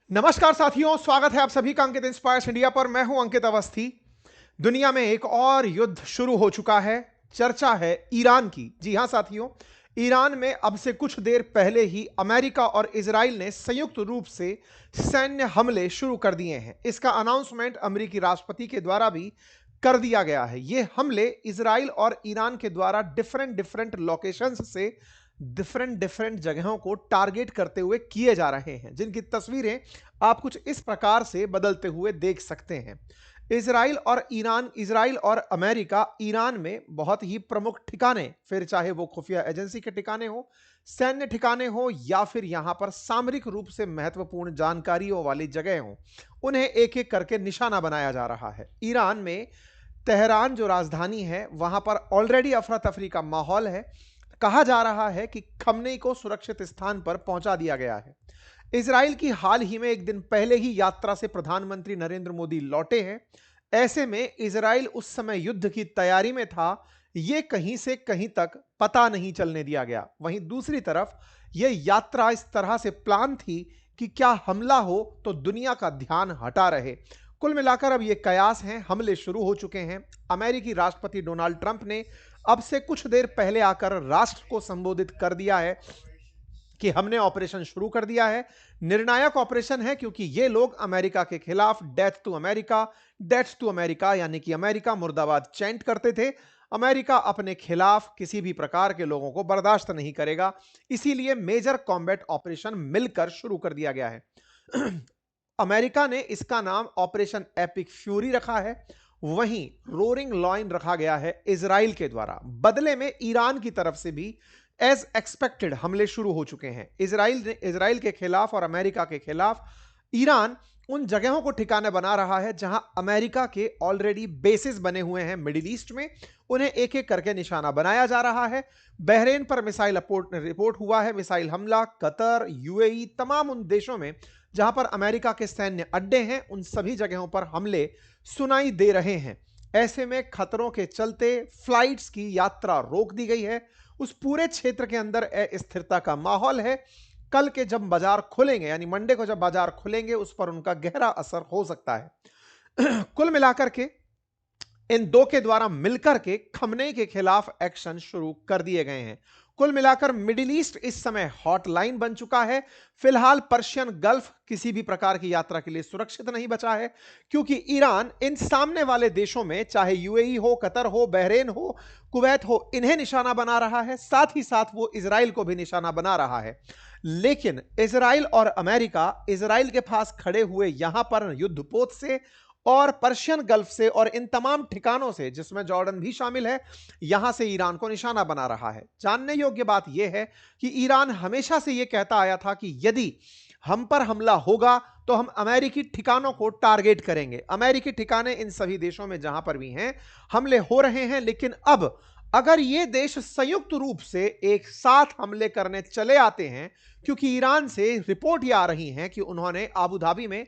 नमस्कार साथियों, स्वागत है आप सभी का अंकित इंस्पायर्स इंडिया पर। मैं हूं अंकित अवस्थी। दुनिया में एक और युद्ध शुरू हो चुका है। चर्चा है ईरान की। जी हां साथियों, ईरान में अब से कुछ देर पहले ही अमेरिका और इजराइल ने संयुक्त रूप से सैन्य हमले शुरू कर दिए हैं। इसका अनाउंसमेंट अमेरिकी राष्ट्रपति के द्वारा भी कर दिया गया है। ये हमले इजराइल और ईरान के द्वारा डिफरेंट डिफरेंट लोकेशंस से डिफरेंट डिफरेंट जगहों को टारगेट करते हुए किए जा रहे हैं, जिनकी तस्वीरें आप कुछ इस प्रकार से बदलते हुए देख सकते हैं। इजराइल और अमेरिका ईरान में बहुत ही प्रमुख ठिकाने, फिर चाहे वो खुफिया एजेंसी के ठिकाने हो, सैन्य ठिकाने हो, या फिर यहां पर सामरिक रूप से महत्वपूर्ण जानकारियों वाली जगह हो, उन्हें एक एक करके निशाना बनाया जा रहा है। ईरान में तेहरान जो राजधानी है, वहां पर ऑलरेडी अफरा तफरी का माहौल है। कहा जा रहा है कि खमनेई को सुरक्षित स्थान पर पहुंचा दिया गया है। इजराइल की हाल ही में एक दिन पहले ही यात्रा से प्रधानमंत्री नरेंद्र मोदी लौटे हैं। ऐसे में इजराइल उस समय युद्ध की तैयारी में था, यह कहीं से कहीं तक पता नहीं चलने दिया गया। वहीं दूसरी तरफ यह यात्रा इस तरह से प्लान थी कि क्या हमला हो तो दुनिया का ध्यान हटा रहे। कुल मिलाकर अब ये कयास हैं, हमले शुरू हो चुके हैं। अमेरिकी राष्ट्रपति डोनाल्ड ट्रंप ने अब से कुछ देर पहले आकर राष्ट्र को संबोधित कर दिया है कि हमने ऑपरेशन शुरू कर दिया है। निर्णायक ऑपरेशन है, क्योंकि ये लोग अमेरिका के खिलाफ डेथ टू अमेरिका यानी कि अमेरिका मुर्दाबाद चैंट करते थे। अमेरिका अपने खिलाफ किसी भी प्रकार के लोगों को बर्दाश्त नहीं करेगा, इसीलिए मेजर कॉम्बैट ऑपरेशन मिलकर शुरू कर दिया गया है। अमेरिका ने इसका नाम ऑपरेशन एपिक फ्यूरी रखा है, वहीं रोरिंग लॉइन रखा गया है इजराइल के द्वारा। बदले में ईरान की तरफ से भी एज एक्सपेक्टेड हमले शुरू हो चुके हैं। इजराइल के खिलाफ और अमेरिका के खिलाफ ईरान उन जगहों को ठिकाने बना रहा है जहां अमेरिका के ऑलरेडी बेसिस बने हुए हैं मिडिल ईस्ट में। उन्हें एक एक करके निशाना बनाया जा रहा है। बहरेन पर मिसाइल रिपोर्ट हुआ है, मिसाइल हमला। कतर, यूएई, तमाम उन देशों में जहां पर अमेरिका के सैन्य अड्डे हैं, उन सभी जगहों पर हमले सुनाई दे रहे हैं। ऐसे में खतरों के चलते फ्लाइट्स की यात्रा रोक दी गई है। उस पूरे क्षेत्र के अंदर अस्थिरता का माहौल है। कल के जब बाजार खुलेंगे, यानी मंडे को जब बाजार खुलेंगे, उस पर उनका गहरा असर हो सकता है। कुल मिलाकर के इन दो के द्वारा मिलकर के खमनेई के खिलाफ एक्शन शुरू कर दिए गए हैं। कुल मिलाकर मिडिल ईस्ट इस समय हॉटलाइन बन चुका है। फिलहाल पर्शियन गल्फ किसी भी प्रकार की यात्रा के लिए सुरक्षित नहीं बचा है, क्योंकि ईरान इन सामने वाले देशों में, चाहे यूएई हो, कतर हो, बहरेन हो, कुवैत हो, इन्हें निशाना बना रहा है। साथ ही साथ वो इजराइल को भी निशाना बना रहा है। लेकिन इजराइल और अमेरिका इजराइल के पास खड़े हुए यहां पर युद्धपोत से और पर्शियन गल्फ से और इन तमाम ठिकानों से, जिसमें जॉर्डन भी शामिल है, यहां से ईरान को निशाना बना रहा है। जानने योग्य बात यह है कि ईरान हमेशा से यह कहता आया था कि यदि हम पर हमला होगा तो हम अमेरिकी ठिकानों को टारगेट करेंगे। अमेरिकी ठिकाने इन सभी देशों में जहां पर भी हैं, हमले हो रहे हैं। लेकिन अब अगर ये देश संयुक्त रूप से एक साथ हमले करने चले आते हैं, क्योंकि ईरान से रिपोर्ट ये आ रही है कि उन्होंने अबू धाबी में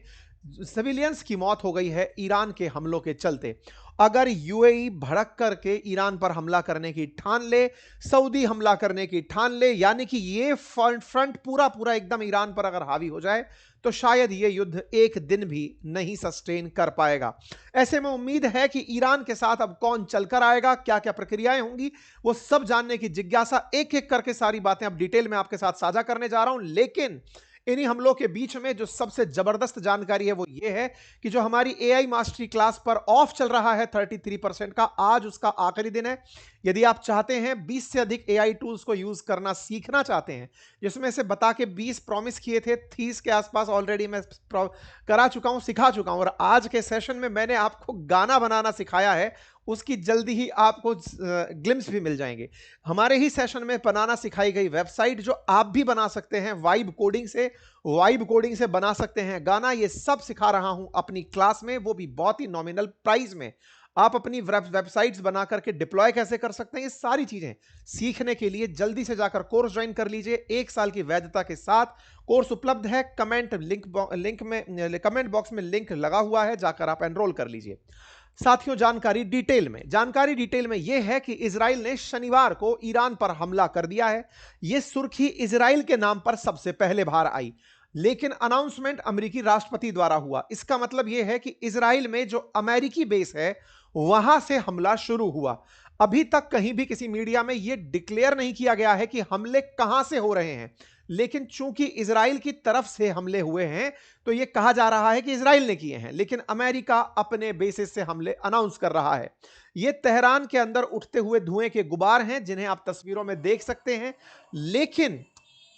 सिविलियंस की मौत हो गई है ईरान के हमलों के चलते। अगर यूएई भड़क करके ईरान पर हमला करने की ठान ले, सऊदी हमला करने की ठान ले, यानी कि ये फ्रंट पूरा पूरा एकदम ईरान पर अगर हावी हो जाए, तो शायद ये युद्ध एक दिन भी नहीं सस्टेन कर पाएगा। ऐसे में उम्मीद है कि ईरान के साथ अब कौन चलकर आएगा, क्या क्या प्रक्रियाएं होंगी, वो सब जानने की जिज्ञासा, एक एक करके सारी बातें अब डिटेल में आपके साथ साझा करने जा रहा हूं। लेकिन इन्हीं हमलों के बीच में जो सबसे जबरदस्त जानकारी है वो ये है कि जो हमारी एआई मास्टरी क्लास पर ऑफ चल रहा है 33% का, आज उसका आखिरी दिन है। यदि आप चाहते हैं 20 से अधिक एआई टूल्स को यूज करना सीखना चाहते हैं, जिसमें से बता के 20 प्रॉमिस किए थे, 30 के आसपास ऑलरेडी मैं करा चुका हूं, सिखा चुका हूं, और आज के सेशन में मैंने आपको गाना बनाना सिखाया है, उसकी जल्दी ही आपको ग्लिम्स भी मिल जाएंगे। हमारे ही सेशन में बनाना सिखाई गई वेबसाइट जो आप भी बना सकते हैं वाइब कोडिंग से बना सकते हैं गाना, ये सब सिखा रहा हूं अपनी क्लास में, वो भी बहुत ही नॉमिनल प्राइस में। आप अपनी वेबसाइट्स बना करके डिप्लॉय कैसे कर सकते हैं, ये सारी चीजें सीखने के लिए जल्दी से जाकर कोर्स ज्वाइन कर लीजिए। 1 साल की वैधता के साथ कोर्स उपलब्ध है। कमेंट बॉक्स में लिंक लगा हुआ है, जाकर आप एनरोल कर लीजिए। साथियों, जानकारी डिटेल में यह है कि इजराइल ने शनिवार को ईरान पर हमला कर दिया है। यह सुर्खी इजराइल के नाम पर सबसे पहले बाहर आई। लेकिन अनाउंसमेंट अमेरिकी राष्ट्रपति द्वारा हुआ। इसका मतलब यह है कि इजराइल में जो अमेरिकी बेस है वहां से हमला शुरू हुआ। अभी तक कहीं भी किसी मीडिया में यह डिक्लेयर नहीं किया गया है कि हमले कहां से हो रहे हैं, लेकिन चूंकि इजराइल की तरफ से हमले हुए हैं तो यह कहा जा रहा है कि इजराइल ने किए हैं, लेकिन अमेरिका अपने बेसिस से हमले अनाउंस कर रहा है। यह तेहरान के अंदर उठते हुए धुएं के गुबार हैं जिन्हें आप तस्वीरों में देख सकते हैं। लेकिन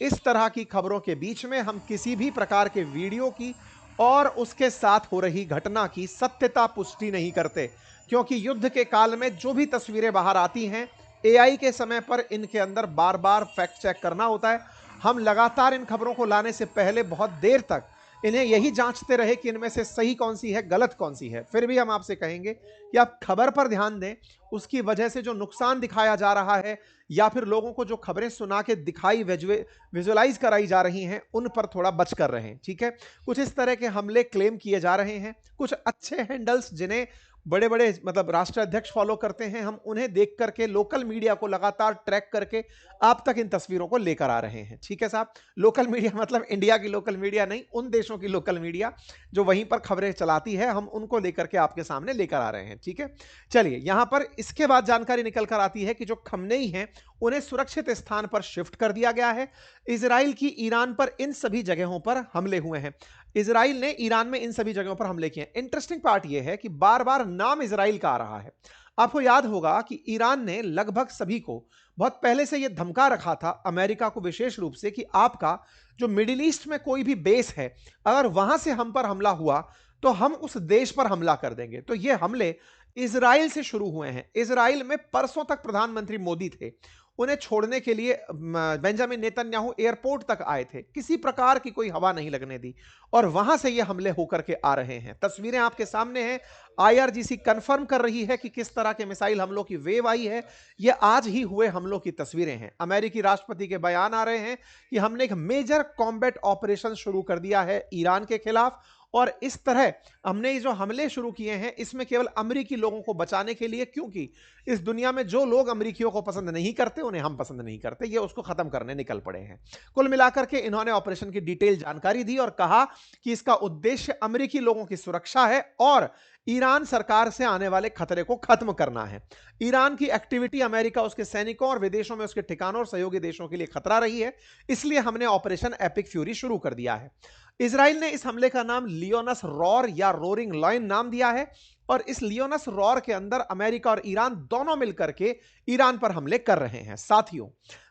इस तरह की खबरों के बीच में हम किसी भी प्रकार के वीडियो की और उसके साथ हो रही घटना की सत्यता पुष्टि नहीं करते, क्योंकि युद्ध के काल में जो भी तस्वीरें बाहर आती हैं एआई के समय पर इनके अंदर बार बार फैक्ट चेक करना होता है। हम लगातार इन खबरों को लाने से पहले बहुत देर तक इन्हें यही जांचते रहे कि इनमें से सही कौन सी है, गलत कौन सी है। फिर भी हम आपसे कहेंगे कि आप खबर पर ध्यान दें, उसकी वजह से जो नुकसान दिखाया जा रहा है या फिर लोगों को जो खबरें सुना के दिखाई विजुअलाइज कराई जा रही हैं उन पर थोड़ा बच कर रहें, ठीक है। कुछ इस तरह के हमले क्लेम किए जा रहे हैं, कुछ अच्छे हैंडल्स जिन्हें बड़े बड़े मतलब राष्ट्राध्यक्ष फॉलो करते हैं, हम उन्हें देख करके लोकल मीडिया को लगातार ट्रैक करके आप तक इन तस्वीरों को लेकर आ रहे हैं, ठीक है साहब। लोकल मीडिया मतलब इंडिया की लोकल मीडिया नहीं, उन देशों की लोकल मीडिया जो वहीं पर खबरें चलाती है, हम उनको लेकर के आपके सामने लेकर आ रहे हैं, ठीक है। चलिए यहां पर इसके बाद जानकारी निकल कर आती है कि जो खमनेई हैं उन्हें सुरक्षित स्थान पर शिफ्ट कर दिया गया है। इजराइल की ईरान पर इन सभी जगहों पर हमले हुए हैं। इजराइल ने ईरान में इन सभी जगहों पर हमले किए। इंटरेस्टिंग पार्ट यह है कि बार बार नाम इजराइल का आ रहा है। आपको याद होगा कि ईरान ने लगभग सभी को बहुत पहले से यह धमका रखा था, अमेरिका को विशेष रूप से, कि आपका जो मिडिल ईस्ट में कोई भी बेस है अगर वहां से हम पर हमला हुआ तो हम उस देश पर हमला कर देंगे। तो ये हमले इजराइल से शुरू हुए हैं। इजराइल में परसों तक प्रधानमंत्री मोदी थे, उन्हें छोड़ने के लिए बेंजामिन नेतन्याहू एयरपोर्ट तक आए थे, किसी प्रकार की कोई हवा नहीं लगने दी और वहां से ये हमले होकर के आ रहे हैं। तस्वीरें आपके सामने हैं। आईआरजीसी कंफर्म कर रही है कि किस तरह के मिसाइल हमलों की वेव आई है। ये आज ही हुए हमलों की तस्वीरें हैं। अमेरिकी राष्ट्रपति के बयान आ रहे हैं कि हमने एक मेजर कॉम्बैट ऑपरेशन शुरू कर दिया है ईरान के खिलाफ, और इस तरह हमने जो हमले शुरू किए हैं इसमें केवल अमेरिकी लोगों को बचाने के लिए, क्योंकि इस दुनिया में जो लोग अमेरिकियों को पसंद नहीं करते उन्हें हम पसंद नहीं करते, ये उसको खत्म करने निकल पड़े हैं। कुल मिलाकर के इन्होंने ऑपरेशन की डिटेल जानकारी दी और कहा कि इसका उद्देश्य अमेरिकी लोगों की सुरक्षा है और ईरान सरकार से आने वाले खतरे को खत्म करना है। ईरान की एक्टिविटी अमेरिका, उसके सैनिकों और विदेशों में उसके ठिकानों और सहयोगी देशों के लिए खतरा रही है, इसलिए हमने ऑपरेशन एपिक फ्यूरी शुरू कर दिया है। इजराइल ने इस हमले का नाम लियोनस रॉर या रोरिंग लायन नाम दिया है और इस लियोनस रॉर के अंदर अमेरिका और ईरान दोनों मिलकर के ईरान पर हमले कर रहे हैं। साथियों,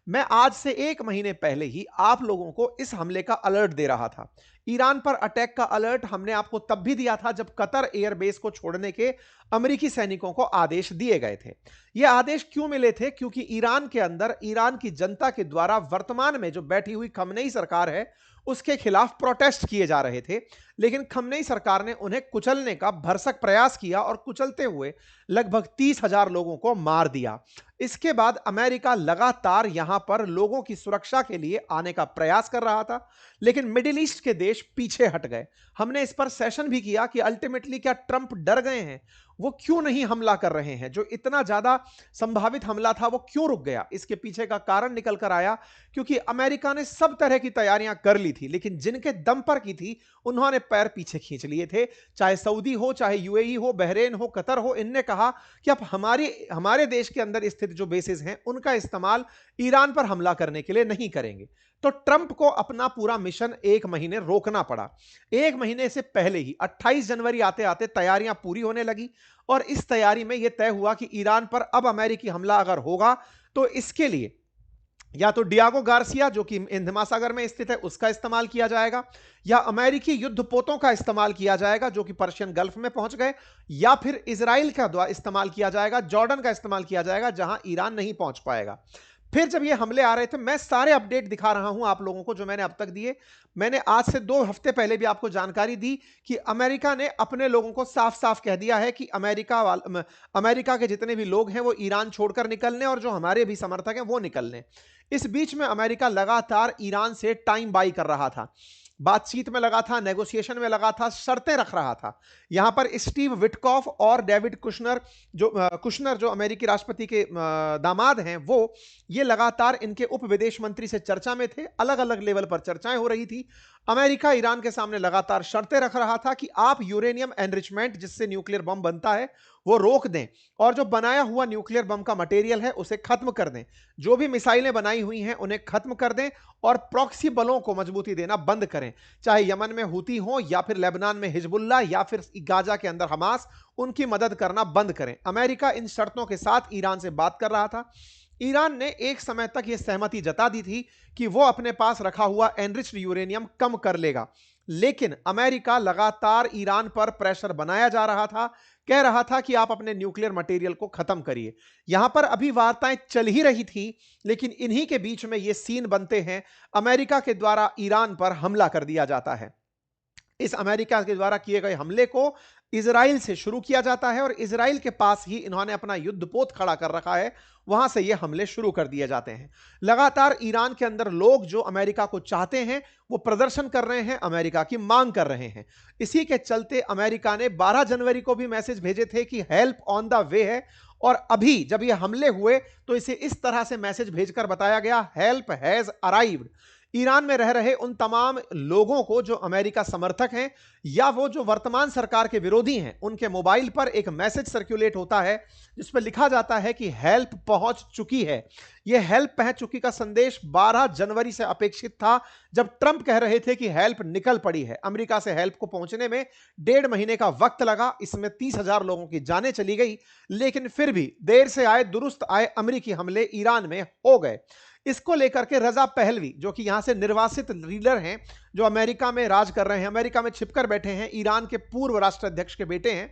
मैं आज से 1 महीने पहले ही आप लोगों को इस हमले का अलर्ट दे रहा था। ईरान पर अटैक का अलर्ट हमने आपको तब भी दिया था जब कतर एयरबेस को छोड़ने के अमेरिकी सैनिकों को आदेश दिए गए थे। ये आदेश क्यों मिले थे? क्योंकि ईरान के अंदर ईरान की जनता के द्वारा वर्तमान में जो बैठी हुई खमनेई सरकार है उसके खिलाफ प्रोटेस्ट किए जा रहे थे, लेकिन खमनेई सरकार ने उन्हें कुचलने का भरसक प्रयास किया और कुचलते हुए लगभग 30,000 लोगों को मार दिया। इसके बाद अमेरिका लगातार यहां पर लोगों की सुरक्षा के लिए आने का प्रयास कर रहा था, लेकिन मिडिल ईस्ट के देश पीछे हट गए। हमने इस पर सेशन भी किया कि अल्टीमेटली क्या ट्रंप डर गए हैं? वो क्यों नहीं हमला कर रहे हैं? जो इतना ज्यादा संभावित हमला था वो क्यों रुक गया? इसके पीछे का कारण निकल कर आया क्योंकि अमेरिका ने सब तरह की तैयारियां कर ली थी, लेकिन जिनके दम पर की थी उन्होंने पैर पीछे खींच लिए थे। चाहे सऊदी हो, चाहे यूएई हो, बहरेन हो, कतर हो, इनने कहा कि आप हमारे देश के अंदर स्थित जो बेसिस हैं उनका इस्तेमाल ईरान पर हमला करने के लिए नहीं करेंगे। तो ट्रंप को अपना पूरा मिशन 1 महीने रोकना पड़ा। 1 महीने से पहले ही 28 जनवरी आते आते तैयारियां पूरी होने लगी और इस तैयारी में यह तय हुआ कि ईरान पर अब अमेरिकी हमला अगर होगा तो इसके लिए या तो डियागो गार्सिया जो कि हिंद महासागर में स्थित है उसका इस्तेमाल किया जाएगा, या अमेरिकी युद्धपोतों का इस्तेमाल किया जाएगा जो कि पर्शियन गल्फ में पहुंच गए, या फिर इजराइल का द्वारा इस्तेमाल किया जाएगा, जॉर्डन का इस्तेमाल किया जाएगा जहां ईरान नहीं पहुंच पाएगा। फिर जब ये हमले आ रहे थे, मैं सारे अपडेट दिखा रहा हूं आप लोगों को जो मैंने अब तक दिए। मैंने आज से 2 हफ्ते पहले भी आपको जानकारी दी कि अमेरिका ने अपने लोगों को साफ साफ कह दिया है कि अमेरिका के जितने भी लोग हैं वो ईरान छोड़कर निकलने और जो हमारे भी समर्थक हैं वो निकलने। इस बीच में अमेरिका लगातार ईरान से टाइम बाई कर रहा था, बातचीत में लगा था, नेगोशिएशन में लगा था, शर्तें रख रहा था। यहां पर स्टीव विटकॉफ और डेविड कुशनर जो अमेरिकी राष्ट्रपति के दामाद हैं, वो ये लगातार इनके उप विदेश मंत्री से चर्चा में थे। अलग अलग लेवल पर चर्चाएं हो रही थी। अमेरिका ईरान के सामने लगातार शर्तें रख रहा था कि आप यूरेनियम एनरिचमेंट जिससे न्यूक्लियर बम बनता है वो रोक दें और जो बनाया हुआ न्यूक्लियर बम का मटेरियल है उसे खत्म कर दें, जो भी मिसाइलें बनाई हुई हैं उन्हें खत्म कर दें और प्रॉक्सी बलों को मजबूती देना बंद करें, चाहे यमन में हूती हो या फिर लेबनान में हिजबुल्ला या फिर गाजा के अंदर हमास, उनकी मदद करना बंद करें। अमेरिका इन शर्तों के साथ ईरान से बात कर रहा था। ईरान ने एक समय तक यह सहमति जता दी थी कि वो अपने पास रखा हुआ एनरिच्ड यूरेनियम कम कर लेगा, लेकिन अमेरिका लगातार ईरान पर प्रेशर बनाया जा रहा था, कह रहा था कि आप अपने न्यूक्लियर मटेरियल को खत्म करिए। यहां पर अभी वार्ताएं चल ही रही थी, लेकिन इन्हीं के बीच में ये सीन बनते हैं, अमेरिका के द्वारा ईरान पर हमला कर दिया जाता है। इस अमेरिका के द्वारा किए गए हमले को इजराइल से शुरू किया जाता है और इजराइल के पास ही इन्होंने अपना युद्धपोत खड़ा कर रखा है, वहां से ये हमले शुरू कर दिए जाते हैं। लगातार ईरान के अंदर लोग जो अमेरिका को चाहते हैं वो प्रदर्शन कर रहे हैं, अमेरिका की मांग कर रहे हैं। इसी के चलते अमेरिका ने 12 जनवरी को भी मैसेज भेजे थे कि हेल्प ऑन द वे है, और अभी जब ये हमले हुए तो इसे इस तरह से मैसेज भेजकर बताया गया, हेल्प हैज अराइव्ड। ईरान में रह रहे उन तमाम लोगों को जो अमेरिका समर्थक हैं या वो जो वर्तमान सरकार के विरोधी हैं, उनके मोबाइल पर एक मैसेज सर्कुलेट होता है जिस पर लिखा जाता है कि हेल्प पहुंच चुकी है। यह हेल्प पहुंच चुकी का संदेश 12 जनवरी से अपेक्षित था, जब ट्रंप कह रहे थे कि हेल्प निकल पड़ी है। अमेरिका से हेल्प को पहुंचने में 1.5 महीने का वक्त लगा, इसमें 30,000 लोगों की जानें चली गई, लेकिन फिर भी देर से आए दुरुस्त आए अमेरिकी हमले ईरान में हो गए। इसको लेकर के रजा पहलवी जो कि यहां से निर्वासित लीडर हैं, जो अमेरिका में राज कर रहे हैं, अमेरिका में छिपकर बैठे हैं, ईरान के पूर्व राष्ट्राध्यक्ष के बेटे हैं,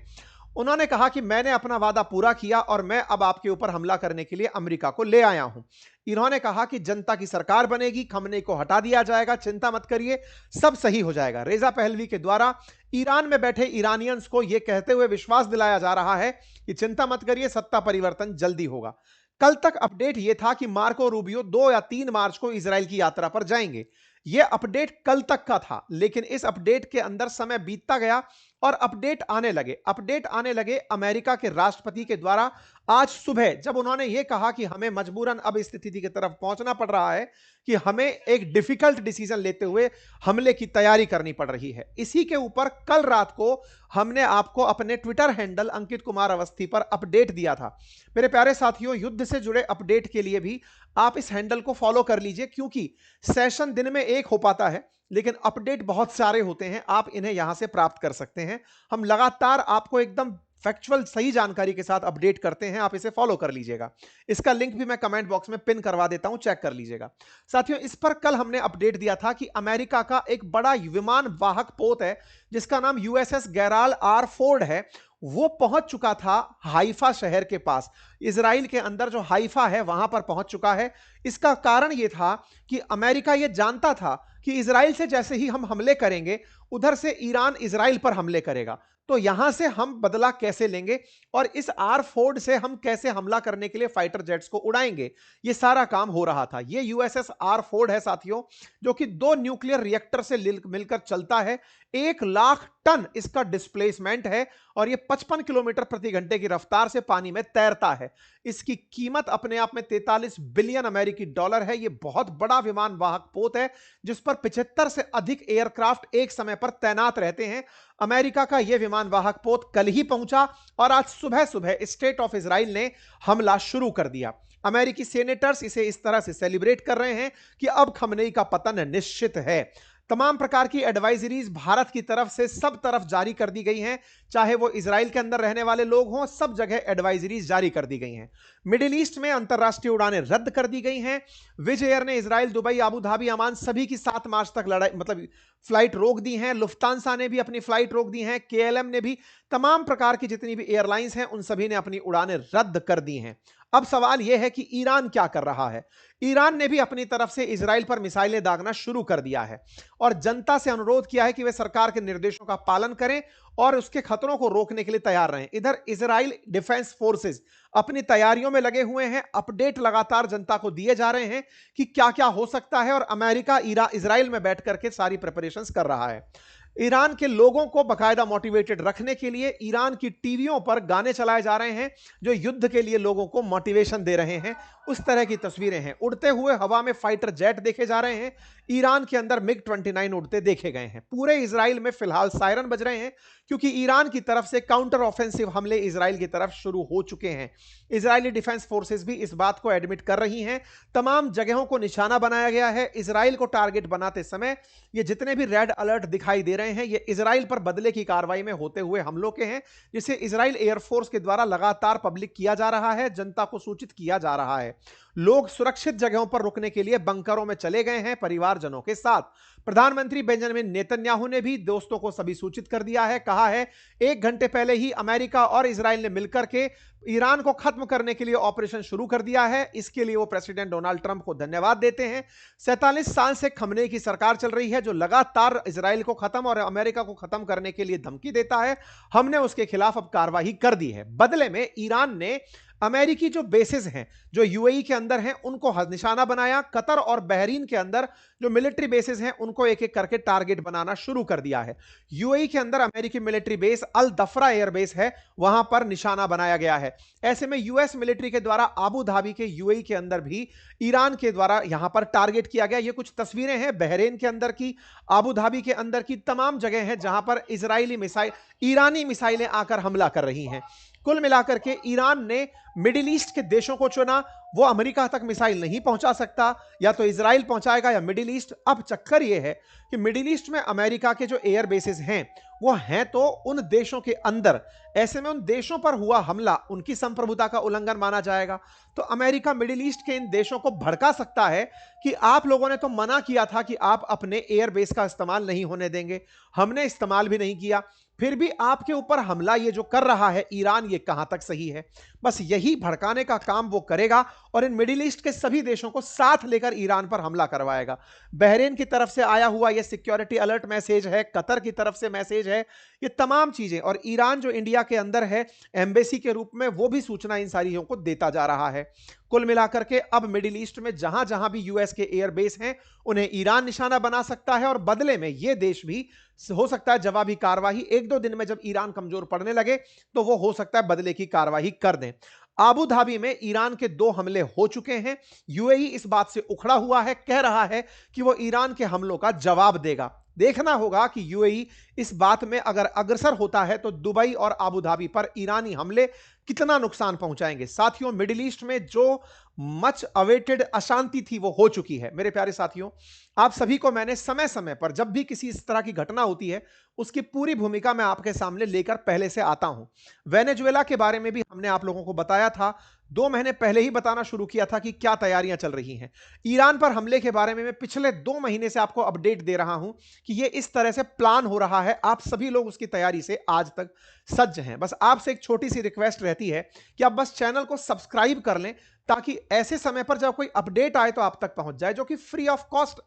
उन्होंने कहा कि मैंने अपना वादा पूरा किया और मैं अब आपके ऊपर हमला करने के लिए अमेरिका को ले आया हूं। इन्होंने कहा कि जनता की सरकार बनेगी, खमनेई को हटा दिया जाएगा, चिंता मत करिए, सब सही हो जाएगा। रेजा पहलवी के द्वारा ईरान में बैठे ईरानियंस को यह कहते हुए विश्वास दिलाया जा रहा है कि चिंता मत करिए, सत्ता परिवर्तन जल्दी होगा। कल तक अपडेट यह था कि मार्को रूबियो 2 या 3 मार्च को इजराइल की यात्रा पर जाएंगे। यह अपडेट कल तक का था, लेकिन इस अपडेट के अंदर समय बीतता गया और अपडेट आने लगे अमेरिका के राष्ट्रपति के द्वारा आज सुबह, जब उन्होंने यह कहा कि हमें मजबूरन अब इस स्थिति की तरफ पहुंचना पड़ रहा है कि हमें एक डिफिकल्ट डिसीजन लेते हुए हमले की तैयारी करनी पड़ रही है। इसी के ऊपर कल रात को हमने आपको अपने ट्विटर हैंडल अंकित कुमार अवस्थी पर अपडेट दिया था। मेरे प्यारे साथियों, युद्ध से जुड़े अपडेट के लिए भी आप इस हैंडल को फॉलो कर लीजिए, क्योंकि सेशन दिन में एक हो पाता है लेकिन अपडेट बहुत सारे होते हैं, आप इन्हें यहां से प्राप्त कर सकते हैं। हम लगातार आपको एकदम फैक्चुअल सही जानकारी के साथ अपडेट करते हैं, आप इसे फॉलो कर लीजिएगा। इसका लिंक भी मैं कमेंट बॉक्स में पिन करवा देता हूं, चेक कर लीजिएगा। साथियों, इस पर कल हमने अपडेट दिया था कि अमेरिका का एक बड़ा विमान वाहक पोत है जिसका नाम यूएसएस गेराल्ड आर फोर्ड है, वो पहुंच चुका था हाइफा शहर के पास। इजराइल के अंदर जो हाइफा है वहां पर पहुंच चुका है। इसका कारण यह था कि अमेरिका यह जानता था कि इजराइल से जैसे ही हम हमले करेंगे, उधर से ईरान इजराइल पर हमले करेगा, तो यहां से हम बदला कैसे लेंगे और इस आर फोर्ड से हम कैसे हमला करने के लिए फाइटर जेट्स को उड़ाएंगे, यह सारा काम हो रहा था। यह यूएसएस आर फोर्ड है साथियों, जो कि 2 न्यूक्लियर रिएक्टर से मिलकर चलता है। 1 लाख टन इसका डिस्प्लेसमेंट है और यह 55 किलोमीटर प्रति घंटे की रफ्तार से पानी में तैरता है। इसकी कीमत अपने आप में 43 बिलियन अमेरिकी डॉलर है। यह बहुत बड़ा विमान वाहक पोत है जिस पर 75 से अधिक एयरक्राफ्ट एक समय पर तैनात रहते हैं। अमेरिका का यह विमान वाहक पोत कल ही पहुंचा और आज सुबह सुबह स्टेट ऑफ इजराइल ने हमला शुरू कर दिया। अमेरिकी सेनेटर्स इसे इस तरह से सेलिब्रेट कर रहे हैं कि अब खमनेई का पतन निश्चित है। तमाम प्रकार की एडवाइजरीज भारत की तरफ से सब तरफ जारी कर दी गई हैं, चाहे वो इजराइल के अंदर रहने वाले लोग हों, सब जगह एडवाइजरीज जारी कर दी गई हैं। मिडिल ईस्ट में अंतरराष्ट्रीय उड़ानें रद्द कर दी गई हैं। विज एयर ने इजराइल, दुबई, अबू धाबी, अमान सभी की 7 मार्च तक फ्लाइट रोक दी हैं। लुफ्तांसा ने भी अपनी फ्लाइट रोक दी हैं। केएलएम ने भी, तमाम प्रकार की जितनी भी एयरलाइंस हैं उन सभी ने अपनी उड़ानें रद्द कर दी हैं। अब सवाल यह है कि ईरान क्या कर रहा है। ईरान ने भी अपनी तरफ से इजराइल पर मिसाइलें दागना शुरू कर दिया है और जनता से अनुरोध किया है कि वे सरकार के निर्देशों का पालन करें और उसके खतरों को रोकने के लिए तैयार रहें। इधर इजराइल डिफेंस फोर्सेस अपनी तैयारियों में लगे हुए हैं। अपडेट लगातार जनता को दिए जा रहे हैं कि क्या क्या हो सकता है और अमेरिका इजराइल में बैठ करके सारी प्रिपरेशंस कर रहा है। ईरान के लोगों को बाकायदा मोटिवेटेड रखने के लिए ईरान की टीवियों पर गाने चलाए जा रहे हैं जो युद्ध के लिए लोगों को मोटिवेशन दे रहे हैं। उस तरह की तस्वीरें हैं। उड़ते हुए हवा में फाइटर जेट देखे जा रहे हैं। ईरान के अंदर मिग 29 उड़ते देखे गए हैं। पूरे इजराइल में फिलहाल सायरन बज रहे हैं क्योंकि ईरान की तरफ से काउंटर ऑफेंसिव हमले इजराइल की तरफ शुरू हो चुके हैं। इजरायली डिफेंस फोर्सेस भी इस बात को एडमिट कर रही हैं। तमाम जगहों को निशाना बनाया गया है। इजराइल को टारगेट बनाते समय ये जितने भी रेड अलर्ट दिखाई दे रहे हैं ये इजराइल पर बदले की कार्रवाई में होते हुए हमलों के हैं, जिसे इजराइल एयरफोर्स के द्वारा लगातार पब्लिक किया जा रहा है, जनता को सूचित किया जा रहा है। लोग सुरक्षित जगहों पर रुकने के लिए बंकरों में चले गए हैं परिवारजनों के साथ। प्रधानमंत्री बेंजामिन नेतन्याहू ने भी दोस्तों को सभी सूचित कर दिया है। कहा है 1 घंटे पहले ही अमेरिका और इजराइल ने मिलकर के ईरान को खत्म करने के लिए ऑपरेशन शुरू कर दिया है। इसके लिए वो प्रेसिडेंट डोनाल्ड ट्रंप को धन्यवाद देते हैं। 47 साल से खमने की सरकार चल रही है जो लगातार इजराइल को खत्म और अमेरिका को खत्म करने के लिए धमकी देता है। हमने उसके खिलाफ अब कार्रवाई कर दी है। बदले में ईरान ने अमेरिकी जो बेसिस हैं जो यूएई के अंदर हैं उनको निशाना बनाया। कतर और बहरीन के अंदर जो मिलिट्री बेसिस हैं उनको एक एक करके टारगेट बनाना शुरू कर दिया है। यूएई के अंदर अमेरिकी मिलिट्री बेस अल दफरा एयरबेस है, वहां पर निशाना बनाया गया है। ऐसे में यूएस मिलिट्री के द्वारा आबू धाबी के यूएई के अंदर भी ईरान के द्वारा यहां पर टारगेट किया गया। ये कुछ तस्वीरें हैं बहरीन के अंदर की, आबू धाबी के अंदर की, तमाम जगह हैं जहां पर ईरानी मिसाइलें आकर हमला कर रही हैं। कुल मिलाकर के ईरान ने मिडिल ईस्ट के देशों को चुना। वो अमेरिका तक मिसाइल नहीं पहुंचा सकता, या तो इजराइल पहुंचाएगा या मिडिल ईस्ट। अब चक्कर यह है कि मिडिल ईस्ट में अमेरिका के जो एयर बेसिस हैं वो हैं तो उन देशों के अंदर। ऐसे में उन देशों पर हुआ हमला उनकी संप्रभुता का उल्लंघन माना जाएगा। तो अमेरिका मिडिल ईस्ट के इन देशों को भड़का सकता है कि आप लोगों ने तो मना किया था कि आप अपने एयर बेस का इस्तेमाल नहीं होने देंगे, हमने इस्तेमाल भी नहीं किया, फिर भी आपके ऊपर हमला ये जो कर रहा है ईरान, ये कहां तक सही है। बस यही भड़काने का काम वो करेगा और इन मिडिल ईस्ट के सभी देशों को साथ लेकर ईरान पर हमला करवाएगा। बहरीन की तरफ से आया हुआ ये सिक्योरिटी अलर्ट मैसेज है, कतर की तरफ से मैसेज है, ये तमाम चीजें, और ईरान जो इंडिया के अंदर है एम्बेसी के रूप में वो भी सूचना इन सारी चीजों को देता जा रहा है। कुल मिलाकर के अब मिडिल ईस्ट में जहां जहां भी यूएस के एयर बेस हैं उन्हें ईरान निशाना बना सकता है, और बदले में ये देश भी हो सकता है जवाबी कार्रवाई 1-2 दिन में जब ईरान कमजोर पड़ने लगे तो वो हो सकता है बदले की कार्रवाई कर दें। आबू धाबी में ईरान के 2 हमले हो चुके हैं। यूएई इस बात से उखड़ा हुआ है, कह रहा है कि वो ईरान के हमलों का जवाब देगा। देखना होगा कि यूएई इस बात में अगर अग्रसर होता है तो दुबई और आबू धाबी पर ईरानी हमले कितना नुकसान पहुंचाएंगे। साथियों, मिडिल ईस्ट में जो मच अवेटेड अशांति थी वो हो चुकी है। मेरे प्यारे साथियों, आप सभी को मैंने समय समय पर जब भी किसी इस तरह की घटना होती है उसकी पूरी भूमिका मैं आपके सामने लेकर पहले से आता हूं। वेनेजुएला के बारे में भी हमने आप लोगों को बताया था, 2 महीने पहले ही बताना शुरू किया था कि क्या तैयारियां चल रही हैं। ईरान पर हमले के बारे में मैं पिछले 2 महीने से आपको अपडेट दे रहा हूं कि ये इस तरह से प्लान हो रहा है। आप सभी लोग उसकी तैयारी से आज तक सज्ज हैं। बस आपसे एक छोटी सी रिक्वेस्ट रहती है कि आप बस चैनल को सब्सक्राइब कर लें ताकि ऐसे समय पर जब कोई अपडेट आए तो आप तक पहुंच जाए, जो कि फ्री ऑफ कॉस्ट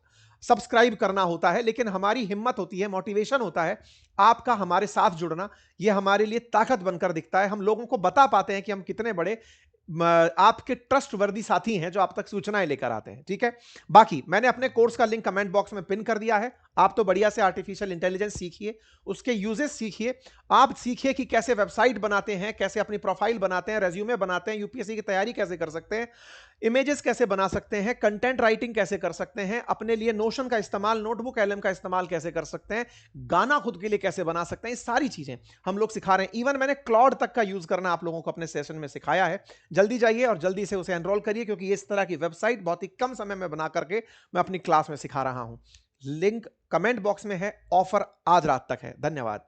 सब्सक्राइब करना होता है। लेकिन हमारी हिम्मत होती है, मोटिवेशन होता है आपका हमारे साथ जुड़ना, यह हमारे लिए ताकत बनकर दिखता है। हम लोगों को बता पाते हैं कि हम कितने बड़े आपके ट्रस्टवर्दी साथी हैं जो आप तक सूचनाएं लेकर आते हैं। ठीक है, बाकी मैंने अपने कोर्स का लिंक कमेंट बॉक्स में पिन कर दिया है। आप तो बढ़िया से आर्टिफिशियल इंटेलिजेंस सीखिए, उसके यूजेस सीखिए। आप सीखिए कि कैसे वेबसाइट बनाते हैं, कैसे अपनी प्रोफाइल बनाते हैं, रेज्यूमे बनाते हैं, यूपीएससी की तैयारी कैसे कर सकते हैं, इमेजेस कैसे बना सकते हैं, कंटेंट राइटिंग कैसे कर सकते हैं, अपने लिए नोशन का इस्तेमाल, नोटबुक एलएम का इस्तेमाल कैसे कर सकते हैं, गाना खुद के लिए कैसे बना सकते हैं, ये सारी चीजें हम लोग सिखा रहे हैं। इवन मैंने क्लॉड तक का यूज करना आप लोगों को अपने सेशन में सिखाया है। जल्दी जाइए और जल्दी से उसे एनरोल करिए, क्योंकि इस तरह की वेबसाइट बहुत ही कम समय में बना करके मैं अपनी क्लास में सिखा रहा हूं। लिंक कमेंट बॉक्स में है। ऑफर आज रात तक है। धन्यवाद।